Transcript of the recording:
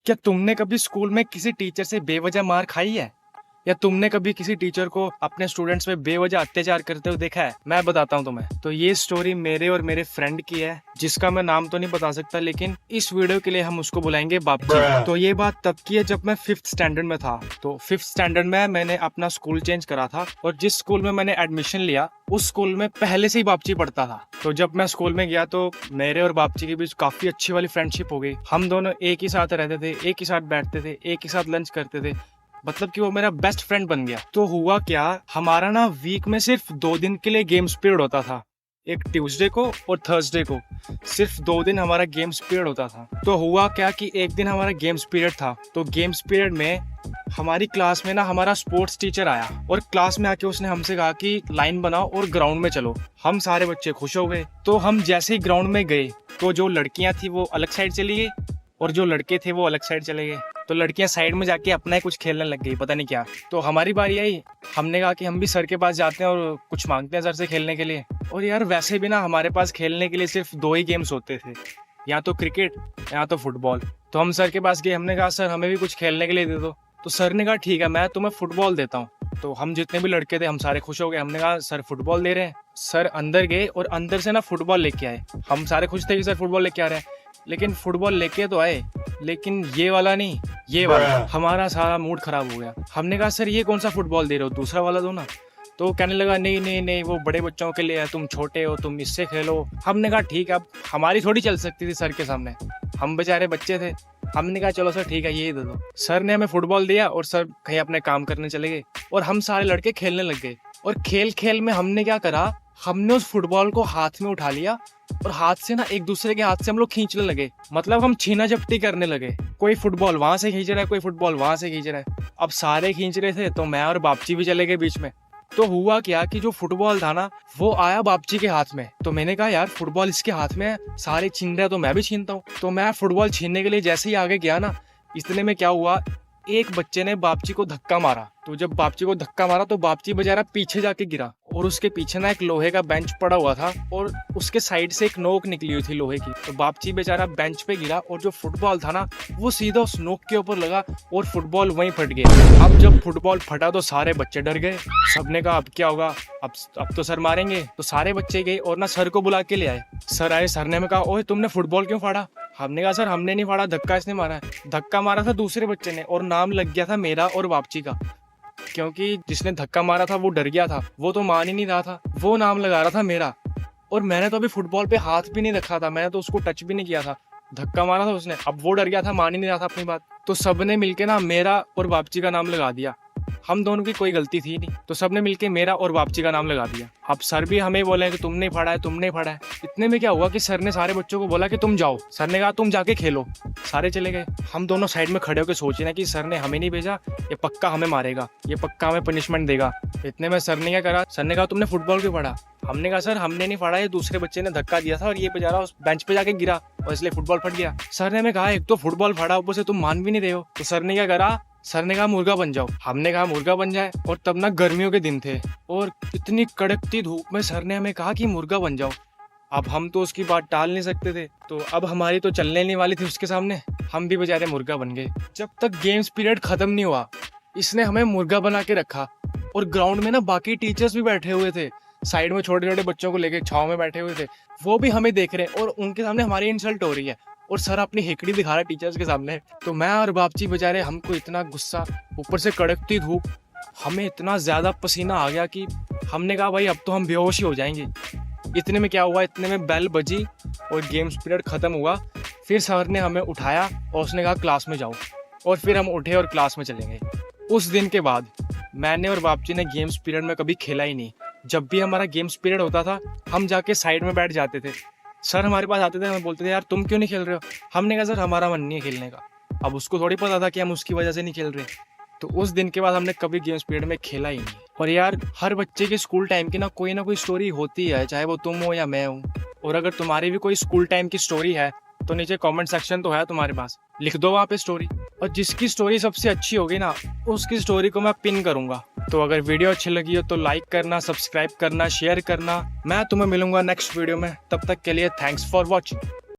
क्या तुमने कभी स्कूल में किसी टीचर से बेवजह मार खाई है? या तुमने कभी किसी टीचर को अपने स्टूडेंट्स पे बेवजह अत्याचार करते हुए देखा है? मैं बताता हूँ तुम्हें। तो ये स्टोरी मेरे और मेरे फ्रेंड की है, जिसका मैं नाम तो नहीं बता सकता, लेकिन इस वीडियो के लिए हम उसको बुलाएंगे बापजी। तो ये बात तब की है जब मैं 5th स्टैंडर्ड में था। तो 5th स्टैंडर्ड में मैंने अपना स्कूल चेंज करा था, और जिस स्कूल में मैंने एडमिशन लिया उस स्कूल में पहले से ही बापजी पढ़ता था। तो जब मैं स्कूल में गया तो मेरे और बापजी के बीच काफी अच्छी वाली फ्रेंडशिप हो गई। हम दोनों एक ही साथ रहते थे, एक ही साथ बैठते थे, एक ही साथ लंच करते थे। मतलब कि वो मेरा बेस्ट फ्रेंड बन गया। तो हुआ क्या, हमारा ना वीक में सिर्फ 2 दिन के लिए गेम्स पीरियड होता था, एक ट्यूसडे को और थर्सडे को। सिर्फ 2 दिन हमारा गेम्स पीरियड होता था। तो हुआ क्या कि एक दिन हमारा गेम्स पीरियड था, तो गेम्स पीरियड में हमारी क्लास में ना हमारा स्पोर्ट्स टीचर आया, और क्लास में आके उसने हमसे कहा कि लाइन बनाओ और ग्राउंड में चलो। हम सारे बच्चे खुश हो गए। तो हम जैसे ही ग्राउंड में गए तो जो लड़कियां थी वो अलग साइड चली गई और जो लड़के थे वो अलग साइड चले गए। तो लड़कियां साइड में जाके अपना ही कुछ खेलने लग गई, पता नहीं क्या। तो हमारी बारी आई, हमने कहा कि हम भी सर के पास जाते हैं और कुछ मांगते हैं सर से खेलने के लिए। और यार वैसे भी ना हमारे पास खेलने के लिए सिर्फ 2 ही गेम्स होते थे, या तो क्रिकेट या तो फुटबॉल। तो हम सर के पास गए, हमने कहा सर हमें भी कुछ खेलने के लिए दे दो। तो सर ने कहा ठीक है, मैं तुम्हें फुटबॉल देता हूँ। तो हम जितने भी लड़के थे हम सारे खुश हो गए। हमने कहा सर फुटबॉल दे रहे हैं। सर अंदर गए और अंदर से ना फुटबॉल लेके आए। हम सारे खुश थे कि सर फुटबॉल लेके आ रहे हैं, लेकिन फुटबॉल लेके तो आए, लेकिन ये वाला नहीं, ये वाला। हमारा सारा मूड खराब हो गया। हमने कहा सर ये कौन सा फुटबॉल दे रहे हो, दूसरा वाला दो ना। तो कहने लगा नहीं नहीं नहीं, वो बड़े बच्चों के लिए है, तुम छोटे हो, तुम इससे खेलो। हमने कहा ठीक है, अब हमारी थोड़ी चल सकती थी सर के सामने, हम बेचारे बच्चे थे। हमने कहा चलो सर ठीक है, यही दे दो। सर ने हमें फुटबॉल दिया और सर कहीं अपने काम करने चले गए, और हम सारे लड़के खेलने लग गए। और खेल खेल में हमने क्या करा, हमने उस फुटबॉल को हाथ में उठा लिया और हाथ से ना एक दूसरे के हाथ से हम लोग खींचने लगे। मतलब हम छीना झपटी करने लगे, कोई फुटबॉल वहां से खींच रहा है, कोई फुटबॉल वहां से खींच रहा है। अब सारे खींच रहे थे तो मैं और बापची भी चले गए बीच में। तो हुआ क्या कि जो फुटबॉल था ना वो आया बापची के हाथ में। तो मैंने कहा यार फुटबॉल इसके हाथ में है, सारे छीन रहे हैं तो मैं भी छीनता हूँ। तो मैं फुटबॉल छीनने के लिए जैसे ही आगे गया ना, इतने में क्या हुआ, एक बच्चे ने बापची को धक्का मारा। तो जब बापची को धक्का मारा तो बापची बेचारा पीछे जाके गिरा, और उसके पीछे ना एक लोहे का बेंच पड़ा हुआ था और उसके साइड से एक नोक निकली हुई थी लोहे की। तो बापची बेचारा बेंच पे गिरा और जो फुटबॉल था ना वो सीधा उस नोक के ऊपर लगा और फुटबॉल वहीं फट गया। अब जब फुटबॉल फटा तो सारे बच्चे डर गए। सबने कहा अब क्या होगा, अब तो सर मारेंगे। तो सारे बच्चे गए और ना सर को बुला के ले आए। सर आए, सर ने हमें कहा ओए तुमने फुटबॉल क्यों फाड़ा? हमने कहा सर हमने नहीं फाड़ा, धक्का इसने मारा है। धक्का मारा था दूसरे बच्चे ने, और नाम लग गया था मेरा और बापची का, क्योंकि जिसने धक्का मारा था वो डर गया था, वो तो मान ही नहीं रहा था, वो नाम लगा रहा था मेरा। और मैंने तो अभी फुटबॉल पे हाथ भी नहीं रखा था, मैंने तो उसको टच भी नहीं किया था, धक्का मारा था उसने। अब वो डर गया था, मान ही नहीं रहा था अपनी बात। तो सबने मिलके ना मेरा और बापची का नाम लगा दिया। हम दोनों की कोई गलती थी नहीं, तो सबने मिलके मेरा और बापची का नाम लगा दिया। अब सर भी हमें बोले कि तुमने फाड़ा है, तुमने फाड़ा है। इतने में क्या हुआ कि सर ने सारे बच्चों को बोला कि तुम जाओ। सर ने कहा तुम जाके खेलो। सारे चले गए। हम दोनों साइड में खड़े होकर सोचे ना कि सर ने हमें नहीं भेजा, ये पक्का हमें मारेगा, ये पक्का हमें पनिशमेंट देगा। इतने में सर ने क्या करा, सर ने कहा तुमने फुटबॉल क्यों फाड़ा? हमने कहा सर हमने नहीं फाड़ा, ये दूसरे बच्चे ने धक्का दिया था और ये बेचारा उस बेंच पे जाके गिरा और इसलिए फुटबॉल फट गया। सर ने हमें कहा एक तो फुटबॉल फाड़ा, ऊपर से तुम मान भी नहीं रहे हो। तो सर ने क्या करा, सर ने कहा मुर्गा बन जाओ। हमने कहा मुर्गा बन जाए, और तब ना गर्मियों के दिन थे और इतनी कड़कती धूप में सर ने हमें कहा कि मुर्गा बन जाओ। अब हम तो उसकी बात टाल नहीं सकते थे, तो अब हमारी तो चलने नहीं वाली थी उसके सामने, हम भी बेचारे मुर्गा बन गए। जब तक गेम्स पीरियड खत्म नहीं हुआ इसने हमें मुर्गा बना के रखा, और ग्राउंड में ना बाकी टीचर्स भी बैठे हुए थे, साइड में छोटे छोटे बच्चों को लेके छाव में बैठे हुए थे, वो भी हमें देख रहे हैं और उनके सामने हमारी इंसल्ट हो रही है, और सर अपनी हिकड़ी दिखा रहा है टीचर्स के सामने। तो मैं और बापची बेचारे, हमको इतना गुस्सा, ऊपर से कड़कती धूप, हमें इतना ज्यादा पसीना आ गया कि हमने कहा भाई अब तो हम बेहोश ही हो जाएंगे। इतने में क्या हुआ, इतने में बेल बजी और गेम्स पीरियड खत्म हुआ। फिर सर ने हमें उठाया और उसने कहा क्लास में जाओ, और फिर हम उठे और क्लास में चले गए। उस दिन के बाद मैंने और बापची ने गेम्स पीरियड में कभी खेला ही नहीं। जब भी हमारा गेम्स पीरियड होता था हम जाके साइड में बैठ जाते थे। सर हमारे पास आते थे, हमें बोलते थे यार तुम क्यों नहीं खेल रहे हो? हमने कहा सर हमारा मन नहीं है खेलने का। अब उसको थोड़ी पता था कि हम उसकी वजह से नहीं खेल रहे। तो उस दिन के बाद हमने कभी गेम्स पीरियड में खेला ही नहीं। और यार हर बच्चे के स्कूल टाइम की ना कोई स्टोरी होती है, चाहे वो तुम हो या मैं हूँ। और अगर तुम्हारी भी कोई स्कूल टाइम की स्टोरी है तो नीचे कमेंट सेक्शन तो है तुम्हारे पास, लिख दो वहाँ पे स्टोरी। और जिसकी स्टोरी सबसे अच्छी होगी ना उसकी स्टोरी को मैं पिन करूंगा। तो अगर वीडियो अच्छी लगी हो तो लाइक करना, सब्सक्राइब करना, शेयर करना। मैं तुम्हें मिलूंगा नेक्स्ट वीडियो में, तब तक के लिए थैंक्स फॉर वॉचिंग।